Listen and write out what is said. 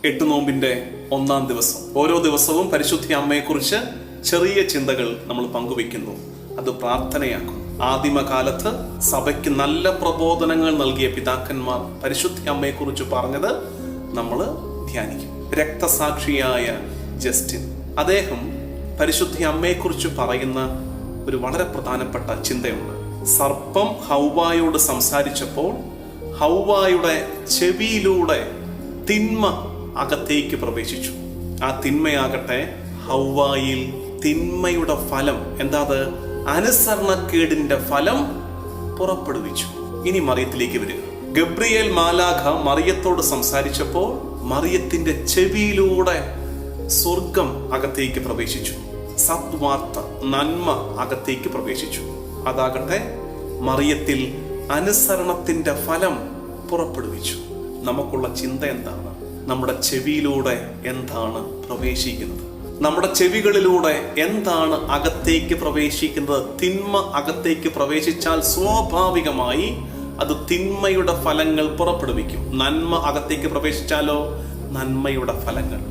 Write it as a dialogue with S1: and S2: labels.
S1: 8 നോമ്പിന്റെ 1-ാം ദിവസം. ഓരോ ദിവസവും പരിശുദ്ധ അമ്മയെക്കുറിച്ച് ചെറിയ ചിന്തകൾ നമ്മൾ പങ്കുവെക്കുന്നു. അത് പ്രാർത്ഥനയാക്കും. ആദിമകാലത്ത് സഭയ്ക്ക് നല്ല പ്രബോധനങ്ങൾ നൽകിയ പിതാക്കന്മാർ പരിശുദ്ധ അമ്മയെക്കുറിച്ച് പറഞ്ഞത് നമ്മൾ ധ്യാനിക്കും. രക്തസാക്ഷിയായ ജസ്റ്റിൻ, അദ്ദേഹം പരിശുദ്ധ അമ്മയെക്കുറിച്ച് പറയുന്ന ഒരു വളരെ പ്രധാനപ്പെട്ട ചിന്തയുണ്ട്. സർപ്പം ഹൗവായോട് സംസാരിച്ചപ്പോൾ ഹൗവായുടെ ചെവിയിലൂടെ തിന്മ അകത്തേക്ക് പ്രവേശിച്ചു. ആ തിന്മയാകട്ടെ ഹൗവായിൽ തിന്മയുടെ ഫലം, എന്താത്? അനുസരണക്കേടിന്റെ ഫലം പുറപ്പെടുവിച്ചു. ഇനി മറിയത്തിലേക്ക് വരിക. ഗബ്രിയേൽ മാലാഖ മറിയത്തോട് സംസാരിച്ചപ്പോൾ മറിയത്തിന്റെ ചെവിയിലൂടെ സ്വർഗം അകത്തേക്ക് പ്രവേശിച്ചു. സദ്വാർത്ത, നന്മ അകത്തേക്ക് പ്രവേശിച്ചു. അതാകട്ടെ മറിയത്തിൽ അനുസരണത്തിന്റെ ഫലം പുറപ്പെടുവിച്ചു. നമുക്കുള്ള ചിന്ത എന്താണ്? നമ്മുടെ ചെവിയിലൂടെ എന്താണ് പ്രവേശിക്കുന്നത്? നമ്മുടെ ചെവികളിലൂടെ എന്താണ് അകത്തേക്ക് പ്രവേശിക്കുന്നത്? തിന്മ അകത്തേക്ക് പ്രവേശിച്ചാൽ സ്വാഭാവികമായി അത് തിന്മയുടെ ഫലങ്ങൾ പുറപ്പെടുവിക്കും. നന്മ അകത്തേക്ക് പ്രവേശിച്ചാലോ നന്മയുടെ ഫലങ്ങൾ.